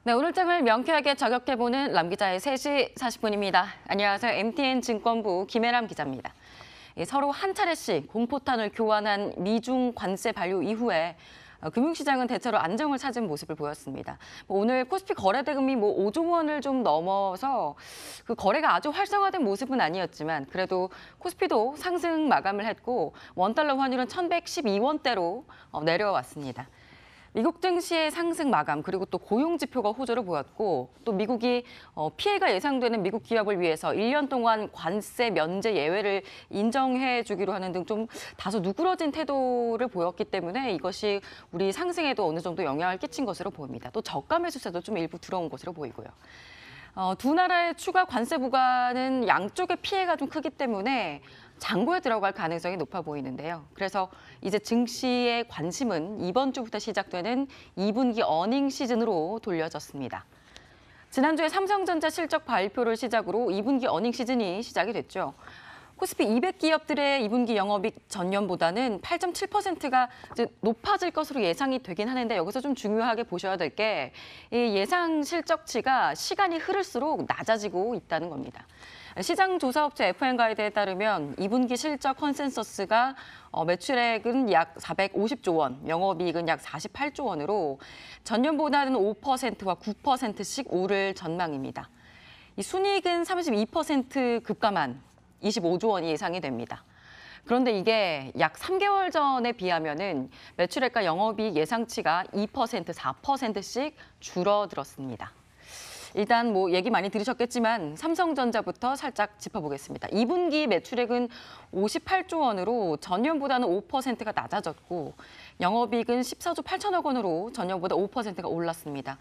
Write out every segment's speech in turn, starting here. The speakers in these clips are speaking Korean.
네, 오늘장을 명쾌하게 저격해보는 람 기자의 3시 40분입니다. 안녕하세요. MTN 증권부 김혜람 기자입니다. 서로 한 차례씩 공포탄을 교환한 미중 관세 반려 이후에 금융시장은 대체로 안정을 찾은 모습을 보였습니다. 오늘 코스피 거래대금이 5조 원을 좀 넘어서 그 거래가 아주 활성화된 모습은 아니었지만 그래도 코스피도 상승 마감을 했고 원달러 환율은 1,112원대로 내려왔습니다. 미국 증시의 상승 마감 그리고 또 고용 지표가 호조를 보였고 또 미국이 피해가 예상되는 미국 기업을 위해서 1년 동안 관세 면제 예외를 인정해 주기로 하는 등 좀 다소 누그러진 태도를 보였기 때문에 이것이 우리 상승에도 어느 정도 영향을 끼친 것으로 보입니다. 또 저가 매수세도 좀 일부 들어온 것으로 보이고요. 두 나라의 추가 관세 부과는 양쪽의 피해가 좀 크기 때문에 장고에 들어갈 가능성이 높아 보이는데요. 그래서 이제 증시의 관심은 이번 주부터 시작되는 2분기 어닝 시즌으로 돌려졌습니다. 지난주에 삼성전자 실적 발표를 시작으로 2분기 어닝 시즌이 시작이 됐죠. 코스피 200기업들의 2분기 영업이익 전년보다는 8.7%가 높아질 것으로 예상이 되긴 하는데 여기서 좀 중요하게 보셔야 될 게 예상 실적치가 시간이 흐를수록 낮아지고 있다는 겁니다. 시장 조사업체 FN가이드에 따르면 2분기 실적 컨센서스가 매출액은 약 450조 원, 영업이익은 약 48조 원으로 전년보다는 5%와 9%씩 오를 전망입니다. 이 순이익은 32% 급감한 25조 원이 예상이 됩니다. 그런데 이게 약 3개월 전에 비하면은 매출액과 영업이익 예상치가 2%, 4%씩 줄어들었습니다. 일단 얘기 많이 들으셨겠지만 삼성전자부터 살짝 짚어보겠습니다. 2분기 매출액은 58조 원으로 전년보다는 5%가 낮아졌고 영업이익은 14조 8천억 원으로 전년보다 5%가 올랐습니다.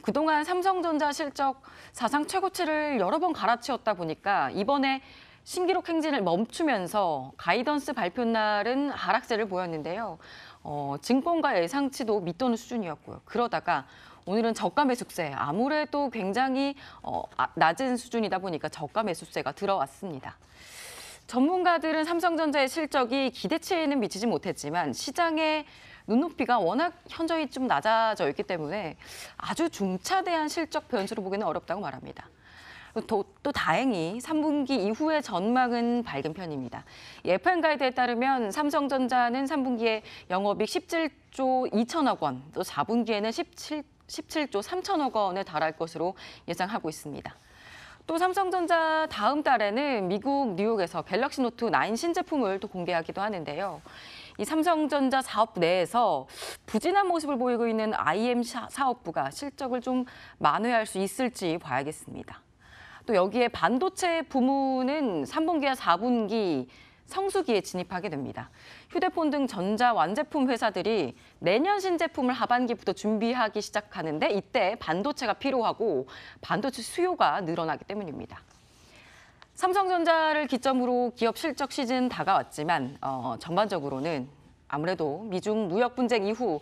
그동안 삼성전자 실적 사상 최고치를 여러 번 갈아치웠다 보니까 이번에 신기록 행진을 멈추면서 가이던스 발표 날은 하락세를 보였는데요. 증권가 예상치도 밑도는 수준이었고요. 그러다가 오늘은 저가 매수세, 아무래도 굉장히 낮은 수준이다 보니까 저가 매수세가 들어왔습니다. 전문가들은 삼성전자의 실적이 기대치에는 미치지 못했지만 시장의 눈높이가 워낙 현저히 좀 낮아져 있기 때문에 아주 중차대한 실적 변수로 보기는 어렵다고 말합니다. 또 다행히 3분기 이후의 전망은 밝은 편입니다. FN가이드에 따르면 삼성전자는 3분기에 영업이익 17조 2천억 원, 또 4분기에는 17조 3천억 원에 달할 것으로 예상하고 있습니다. 또 삼성전자 다음 달에는 미국 뉴욕에서 갤럭시 노트 9 신제품을 또 공개하기도 하는데요. 이 삼성전자 사업부 내에서 부진한 모습을 보이고 있는 IM 사업부가 실적을 좀 만회할 수 있을지 봐야겠습니다. 또 여기에 반도체 부문은 3분기와 4분기 성수기에 진입하게 됩니다. 휴대폰 등 전자 완제품 회사들이 내년 신제품을 하반기부터 준비하기 시작하는데 이때 반도체가 필요하고 반도체 수요가 늘어나기 때문입니다. 삼성전자를 기점으로 기업 실적 시즌 다가왔지만 전반적으로는 아무래도 미중 무역 분쟁 이후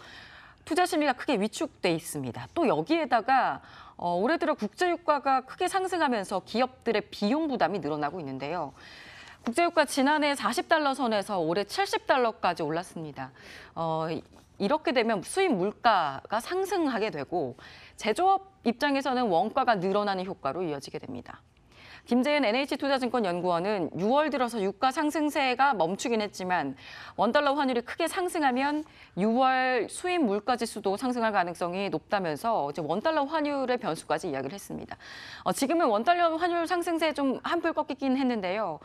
투자 심리가 크게 위축돼 있습니다. 또 여기에다가 올해 들어 국제유가가 크게 상승하면서 기업들의 비용 부담이 늘어나고 있는데요. 국제유가 지난해 40달러 선에서 올해 70달러까지 올랐습니다. 이렇게 되면 수입 물가가 상승하게 되고 제조업 입장에서는 원가가 늘어나는 효과로 이어지게 됩니다. 김재현 NH투자증권 연구원은 6월 들어서 유가 상승세가 멈추긴 했지만 원달러 환율이 크게 상승하면 6월 수입 물가 지수도 상승할 가능성이 높다면서 이제 원달러 환율의 변수까지 이야기를 했습니다. 지금은 원달러 환율 상승세 좀 한풀 꺾이긴 했는데요.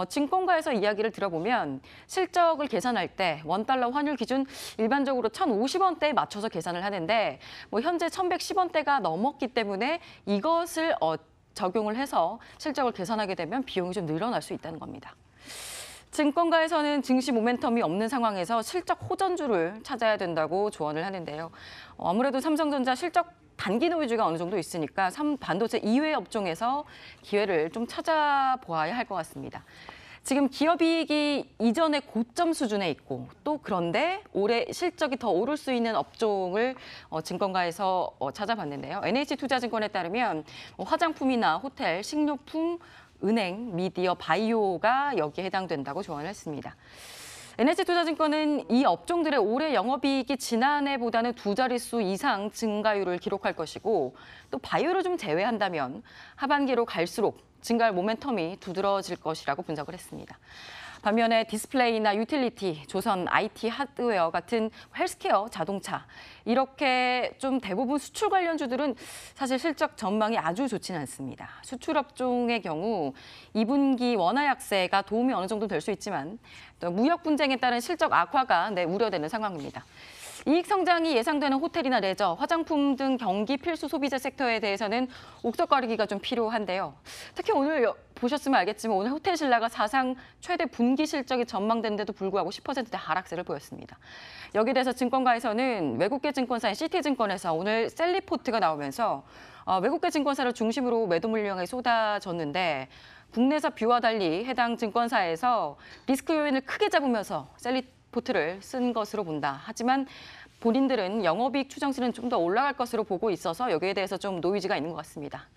증권가에서 이야기를 들어보면 실적을 계산할 때 원달러 환율 기준 일반적으로 1,050원대에 맞춰서 계산을 하는데 현재 1,110원대가 넘었기 때문에 이것을 적용을 해서 실적을 계산하게 되면 비용이 좀 늘어날 수 있다는 겁니다. 증권가에서는 증시 모멘텀이 없는 상황에서 실적 호전주를 찾아야 된다고 조언을 하는데요. 아무래도 삼성전자 실적 단기 노이즈가 어느 정도 있으니까 반도체 이외 업종에서 기회를 좀 찾아보아야 할 것 같습니다. 지금 기업이익이 이전의 고점 수준에 있고 또 그런데 올해 실적이 더 오를 수 있는 업종을 증권가에서 찾아봤는데요. NH투자증권에 따르면 화장품이나 호텔, 식료품, 은행, 미디어, 바이오가 여기에 해당된다고 조언을 했습니다. NH투자증권은 이 업종들의 올해 영업이익이 지난해보다는 두 자릿수 이상 증가율을 기록할 것이고 또 바이오를 좀 제외한다면 하반기로 갈수록 증가할 모멘텀이 두드러질 것이라고 분석을 했습니다. 반면에 디스플레이나 유틸리티, 조선, IT, 하드웨어 같은 헬스케어, 자동차 이렇게 좀 대부분 수출 관련주들은 사실 실적 전망이 아주 좋지는 않습니다. 수출 업종의 경우 2분기 원화 약세가 도움이 어느 정도 될 수 있지만 또 무역 분쟁에 따른 실적 악화가 우려되는 상황입니다. 이익 성장이 예상되는 호텔이나 레저, 화장품 등 경기 필수 소비재 섹터에 대해서는 옥석거리기가 좀 필요한데요. 특히 오늘 보셨으면 알겠지만 오늘 호텔 신라가 사상 최대 분기 실적이 전망되는데도 불구하고 10%대 하락세를 보였습니다. 여기에 대해서 증권가에서는 외국계 증권사인 시티증권에서 오늘 셀리포트가 나오면서 외국계 증권사를 중심으로 매도 물량이 쏟아졌는데 국내사 뷰와 달리 해당 증권사에서 리스크 요인을 크게 잡으면서 셀리포트를 쓴 것으로 본다. 하지만 본인들은 영업이익 추정치는 좀 더 올라갈 것으로 보고 있어서 여기에 대해서 좀 노이즈가 있는 것 같습니다.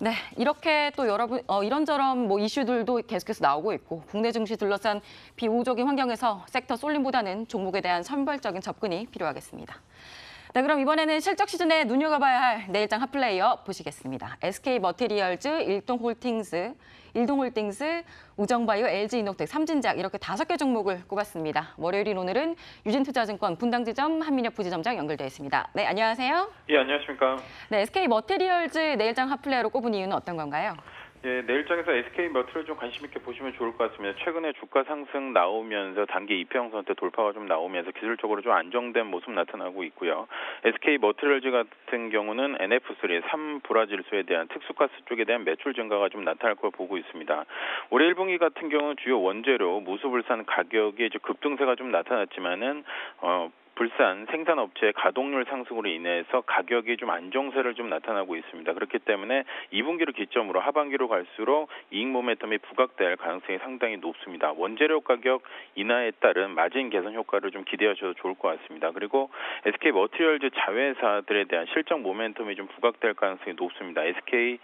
네, 이렇게 또 여러분 이런저런 이슈들도 계속해서 나오고 있고 국내 증시 둘러싼 비우호적인 환경에서 섹터 쏠림보다는 종목에 대한 선별적인 접근이 필요하겠습니다. 네, 그럼 이번에는 실적 시즌에 눈여겨봐야 할 내일장 핫플레이어 보시겠습니다. SK머티리얼즈, 일동홀딩스, 우정바이오, LG이노텍, 삼진작 이렇게 5개 종목을 꼽았습니다. 월요일인 오늘은 유진투자증권 분당지점 한민혁 부지점장 연결돼 있습니다. 네, 안녕하세요. 예, 안녕하십니까. 네, SK머티리얼즈 내일장 핫플레이어로 꼽은 이유는 어떤 건가요? 예, 내일장에서 SK머티를 좀 관심 있게 보시면 좋을 것 같습니다. 최근에 주가 상승 나오면서 단기 이평선대 돌파가 좀 나오면서 기술적으로 좀 안정된 모습 나타나고 있고요. SK머티리얼즈 같은 경우는 NF3, 3브라질수에 대한 특수가스 쪽에 대한 매출 증가가 좀 나타날 걸 보고 있습니다. 올해 1분기 같은 경우는 주요 원재료, 무수불산 가격의 급등세가 좀 나타났지만은 불산 생산업체의 가동률 상승으로 인해서 가격이 좀 안정세를 좀 나타나고 있습니다. 그렇기 때문에 2분기를 기점으로 하반기로 갈수록 이익 모멘텀이 부각될 가능성이 상당히 높습니다. 원재료 가격 인하에 따른 마진 개선 효과를 좀 기대하셔도 좋을 것 같습니다. 그리고 SK머티리얼즈 자회사들에 대한 실적 모멘텀이 좀 부각될 가능성이 높습니다. SK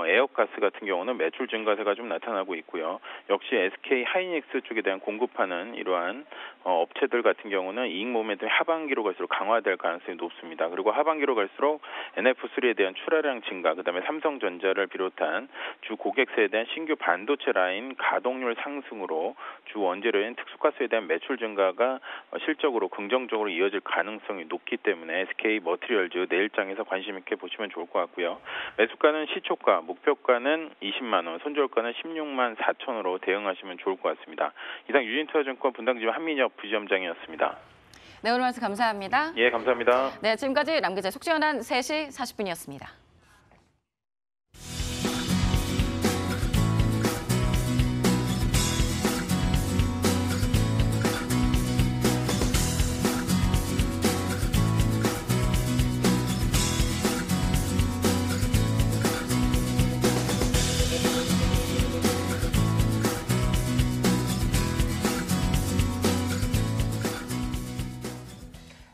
에어가스 같은 경우는 매출 증가세가 좀 나타나고 있고요. 역시 SK 하이닉스 쪽에 대한 공급하는 이러한 업체들 같은 경우는 이익 모멘텀이 하반기로 갈수록 강화될 가능성이 높습니다. 그리고 하반기로 갈수록 NF3에 대한 출하량 증가, 그다음에 삼성전자를 비롯한 주 고객사에 대한 신규 반도체 라인 가동률 상승으로 주 원재료인 특수가스에 대한 매출 증가가 실적으로 긍정적으로 이어질 가능성이 높기 때문에 SK머티리얼즈 내일장에서 관심 있게 보시면 좋을 것 같고요. 매수가는 시초가, 목표가는 20만 원, 손절가는 16만 4천 원으로 대응하시면 좋을 것 같습니다. 이상 유진투자증권 분당지점 한민혁 부지점장이었습니다. 네, 오늘 말씀 감사합니다. 예, 감사합니다. 네, 지금까지 남 기자의 속 시원한 3시 40분이었습니다.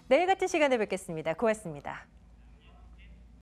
내일 같은 시간에 뵙겠습니다. 고맙습니다.